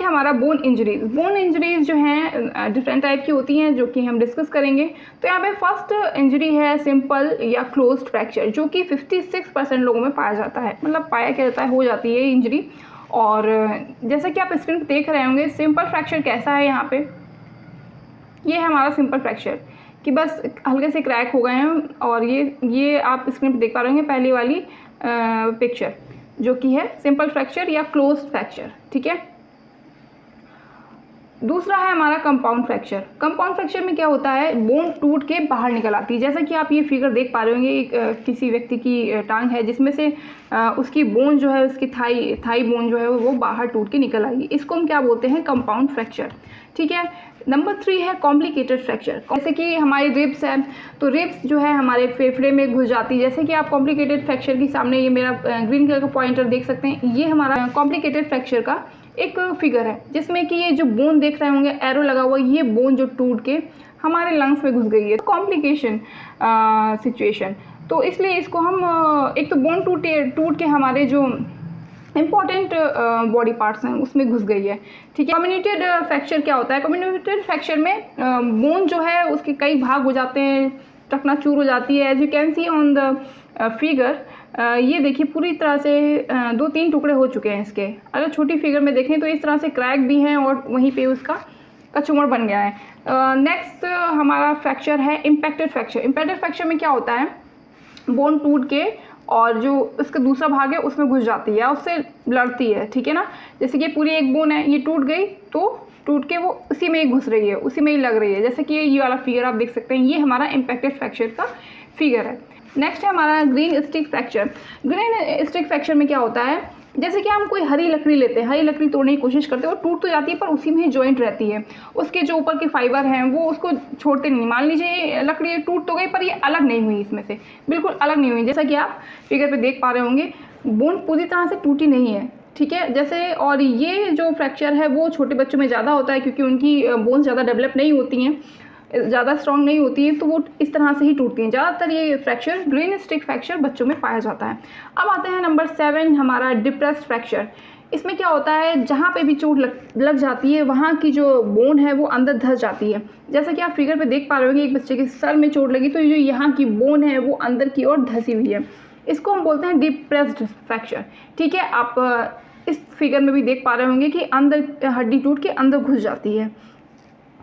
हमारा bone injuries. Bone injuries जो हैं डिफरेंट टाइप की होती हैं जो कि हम डिस्कस करेंगे। तो यहाँ पे फर्स्ट इंजरी है सिंपल या क्लोज्ड फ्रैक्चर, जो कि 56% लोगों में पाया जाता है, मतलब पाया क्या जाता है, हो जाती है इंजरी। और जैसा कि आप स्क्रीन पर देख रहे होंगे सिंपल फ्रैक्चर कैसा है, यहाँ पे ये है हमारा सिंपल फ्रैक्चर कि बस हल्के से क्रैक हो गए हैं। और ये आप स्क्रीन पर देख पा रहे होंगे पहली वाली पिक्चर जो कि है सिंपल फ्रैक्चर या क्लोज्ड फ्रैक्चर, ठीक है। दूसरा है हमारा कंपाउंड फ्रैक्चर। कंपाउंड फ्रैक्चर में क्या होता है, बोन टूट के बाहर निकल आती है। जैसा कि आप ये फिगर देख पा रहे होंगे, किसी व्यक्ति की टांग है जिसमें से उसकी बोन जो है, उसकी थाई बोन जो है वो बाहर टूट के निकल आएगी। इसको हम क्या बोलते हैं, कंपाउंड फ्रैक्चर, ठीक है। नंबर 3 है कॉम्प्लिकेटेड फ्रैक्चर। जैसे कि हमारी रिब्स है, तो रिब्स जो है हमारे फेफड़े में घुस जाती है। जैसे कि आप कॉम्प्लिकेटेड फ्रैक्चर के सामने ये मेरा ग्रीन कलर का पॉइंटर देख सकते हैं, ये हमारा कॉम्प्लिकेटेड फ्रैक्चर का एक फिगर है जिसमें कि ये जो बोन देख रहे होंगे एरो लगा हुआ, ये बोन जो टूट के हमारे लंग्स में घुस गई है, कॉम्प्लिकेशन सिचुएशन। तो इसलिए इसको हम एक तो बोन टूट के हमारे जो इम्पॉर्टेंट बॉडी पार्ट्स हैं उसमें घुस गई है, ठीक है। कम्युनिकेटेड फ्रैक्चर क्या होता है, कम्युनिकेटेड फ्रैक्चर में बोन जो है उसके कई भाग हो जाते हैं, चकनाचूर हो जाती है। As you can see on the figure, ये देखिए पूरी तरह से 2-3 टुकड़े हो चुके हैं इसके। अगर छोटी फिगर में देखें तो इस तरह से क्रैक भी हैं और वहीं पे उसका कचूमर बन गया है। नेक्स्ट हमारा फ्रैक्चर है इम्पैक्टेड फ्रैक्चर। इम्पैक्टेड फ्रैक्चर में क्या होता है, बोन टूट के और जो उसका दूसरा भाग है उसमें घुस जाती है, उससे लड़ती है, ठीक है ना। जैसे कि पूरी एक बोन है, ये टूट गई तो टूट के वो उसी में ही घुस रही है, उसी में ही लग रही है। जैसे कि ये वाला फिगर आप देख सकते हैं, ये हमारा इम्पैक्टेड फ्रैक्चर का फिगर है। नेक्स्ट है हमारा green stick fracture. Green stick fracture में क्या होता है, जैसे कि हम कोई हरी लकड़ी लेते हैं, हरी लकड़ी तोड़ने की कोशिश करते हैं, वो टूट तो जाती है पर उसी में ही जॉइंट रहती है, उसके जो ऊपर के फाइबर हैं वो उसको छोड़ते नहीं। मान लीजिए लकड़ी टूट तो गई पर ये अलग नहीं हुई, इसमें से बिल्कुल अलग नहीं हुई। जैसा कि आप फिगर पे देख पा रहे होंगे, बोन पूरी तरह से टूटी नहीं है, ठीक है। जैसे और ये जो फ्रैक्चर है वो छोटे बच्चों में ज़्यादा होता है क्योंकि उनकी बोन्स ज़्यादा डेवलप नहीं होती हैं, ज़्यादा स्ट्रॉन्ग नहीं होती है, तो वो इस तरह से ही टूटती हैं। ज़्यादातर ये फ्रैक्चर ग्रीन स्टिक फ्रैक्चर बच्चों में पाया जाता है। अब आते हैं नंबर 7 हमारा डिप्रेस्ड फ्रैक्चर। इसमें क्या होता है, जहाँ पे भी चोट लग जाती है वहाँ की जो बोन है वो अंदर धंस जाती है। जैसा कि आप फिगर पे देख पा रहे होंगे, एक बच्चे के सर में चोट लगी तो जो यहाँ की बोन है वो अंदर की ओर धंसी हुई है, इसको हम बोलते हैं डिप्रेस्ड फ्रैक्चर, ठीक है। आप इस फिगर में भी देख पा रहे होंगे कि अंदर हड्डी टूट के अंदर घुस जाती है,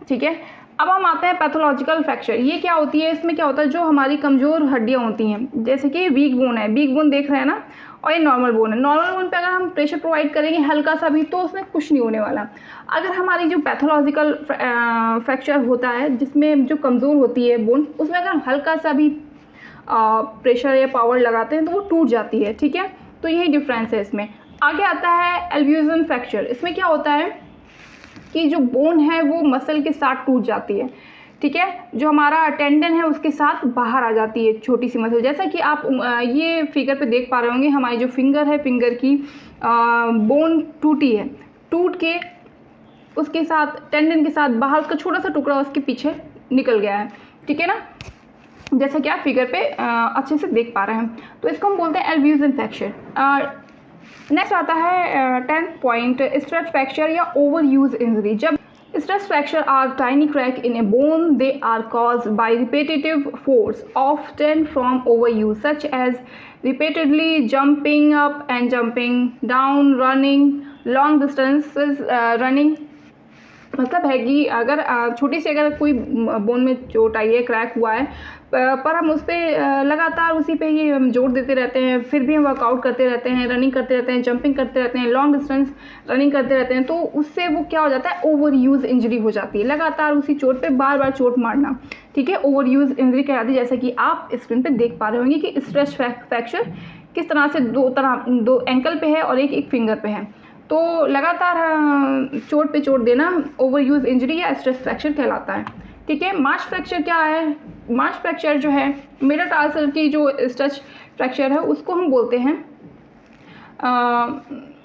ठीक है। अब हम आते हैं पैथोलॉजिकल फ्रैक्चर। ये क्या होती है, इसमें क्या होता है, जो हमारी कमज़ोर हड्डियाँ होती हैं, जैसे कि वीक बोन है, वीक बोन देख रहे हैं ना, और ये नॉर्मल बोन है। नॉर्मल बोन पे अगर हम प्रेशर प्रोवाइड करेंगे हल्का सा भी तो उसमें कुछ नहीं होने वाला। अगर हमारी जो पैथोलॉजिकल फ्रैक्चर होता है जिसमें जो कमज़ोर होती है बोन, उसमें अगर हम हल्का सा भी प्रेशर या पावर लगाते हैं तो वो टूट जाती है, ठीक है। तो यही डिफरेंस है इसमें। आगे आता है एल्ब्यूजन फ्रैक्चर। इसमें क्या होता है कि जो बोन है वो मसल के साथ टूट जाती है, ठीक है। जो हमारा टेंडन है उसके साथ बाहर आ जाती है छोटी सी मसल। जैसा कि आप ये फिगर पे देख पा रहे होंगे, हमारी जो फिंगर है, फिंगर की बोन टूटी है, टूट के उसके साथ टेंडन के साथ बाहर उसका छोटा सा टुकड़ा उसके पीछे निकल गया है, ठीक है ना, जैसा कि आप फिगर पे अच्छे से देख पा रहे हैं। तो इसको हम बोलते हैं एल्ब्यूजन फ्रैक्चर। नेक्स्ट आता है 10th पॉइंट, स्ट्रेच फ्रैक्चर या ओवर यूज इंजरी। जब stretch fracture are tiny crack in a bone, they are caused by repetitive force often from overuse, such as repeatedly jumping up and jumping down, running long distances running. मतलब है कि अगर छोटी सी अगर कोई bone में चोट आई है, क्रैक हुआ है, पर हम उस पर लगातार उसी पे ही हम जोर देते रहते हैं, फिर भी हम वर्कआउट करते रहते हैं, रनिंग करते रहते हैं, जंपिंग करते रहते हैं, लॉन्ग डिस्टेंस रनिंग करते रहते हैं, तो उससे वो क्या हो जाता है, ओवर यूज़ इंजरी हो जाती है। लगातार उसी चोट पे बार बार चोट मारना, ठीक है, ओवर यूज़ इंजरी कहलाती है। जैसे कि आप स्क्रीन पे देख पा रहे होंगे कि स्ट्रेच फ्रैक्चर किस तरह से दो एंकल पे है और एक फिंगर पे है। तो लगातार चोट पे चोट देना ओवर यूज़ इंजरी या स्ट्रेस फ्रैक्चर कहलाता है, ठीक है। मार्च फ्रैक्चर क्या है, मार्च फ्रैक्चर जो है मेटाटार्सल की जो स्ट्रेच फ्रैक्चर है उसको हम बोलते हैं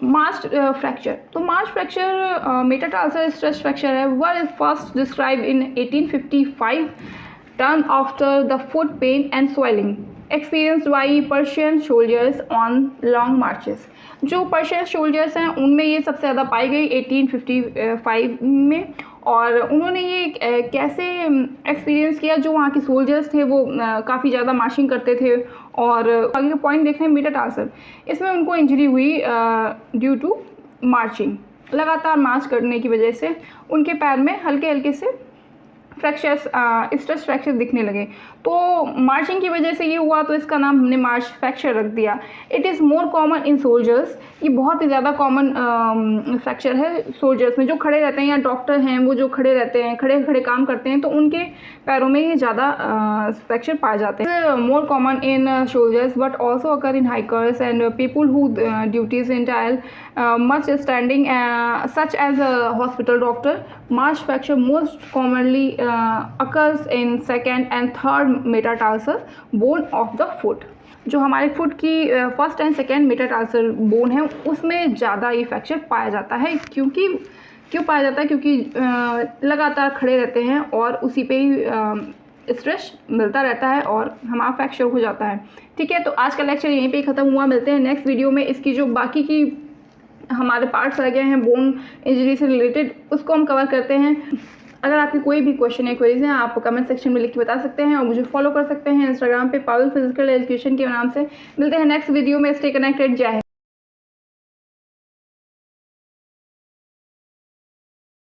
मार्च फ्रैक्चर। तो march fracture metatarsal stretch fracture है, were first describe in 1855 turn after the foot pain and swelling. Experienced by Persian soldiers on long marches. जो पर्शियन सोल्जर्स हैं उनमें ये सबसे ज़्यादा पाई गई 1855 में। और उन्होंने ये कैसे एक्सपीरियंस किया, जो वहाँ के सोल्जर्स थे वो काफ़ी ज़्यादा मार्चिंग करते थे। और आगे का पॉइंट देख रहे हैं मेटाटार्सल, इसमें उनको इंजरी हुई ड्यू टू मार्चिंग, लगातार मार्च करने की वजह से उनके पैर में हल्के हल्के से फ्रैक्चर्स, स्ट्रेस फ्रैक्चर दिखने लगे। तो मार्चिंग की वजह से ये हुआ, तो इसका नाम हमने मार्च फ्रैक्चर रख दिया। It is more common in soldiers, ये बहुत ही ज़्यादा कॉमन फ्रैक्चर है सोल्जर्स में, जो खड़े रहते हैं या डॉक्टर हैं वो जो खड़े रहते हैं, खड़े खड़े काम करते हैं, तो उनके पैरों में ये ज़्यादा फ्रैक्चर पाए जाते हैं। More common in soldiers but also occur in hikers and people who duties entail much standing such as a hospital doctor. March fracture most commonly occurs in second and third metatarsal bone of the foot। जो हमारे foot की first and second metatarsal bone है उसमें ज़्यादा ये fracture पाया जाता है। क्यों पाया जाता है? क्योंकि लगातार खड़े रहते हैं और उसी पे ही स्ट्रेस मिलता रहता है और हमारा फ्रैक्चर हो जाता है। ठीक है, तो आज का लेक्चर यहीं पे ही ख़त्म हुआ। मिलते हैं नेक्स्ट वीडियो में। इसकी जो बाकी की हमारे पार्ट्स रह गए हैं बोन इंजरी से रिलेटेड, उसको हम कवर करते हैं। अगर आपकी कोई भी क्वेश्चन या क्वेरीज हैं आप कमेंट सेक्शन में लिख के बता सकते हैं और मुझे फॉलो कर सकते हैं इंस्टाग्राम पे पारुल फिजिकल एजुकेशन के नाम से। मिलते हैं नेक्स्ट वीडियो में। Stay connected. जय हिंद।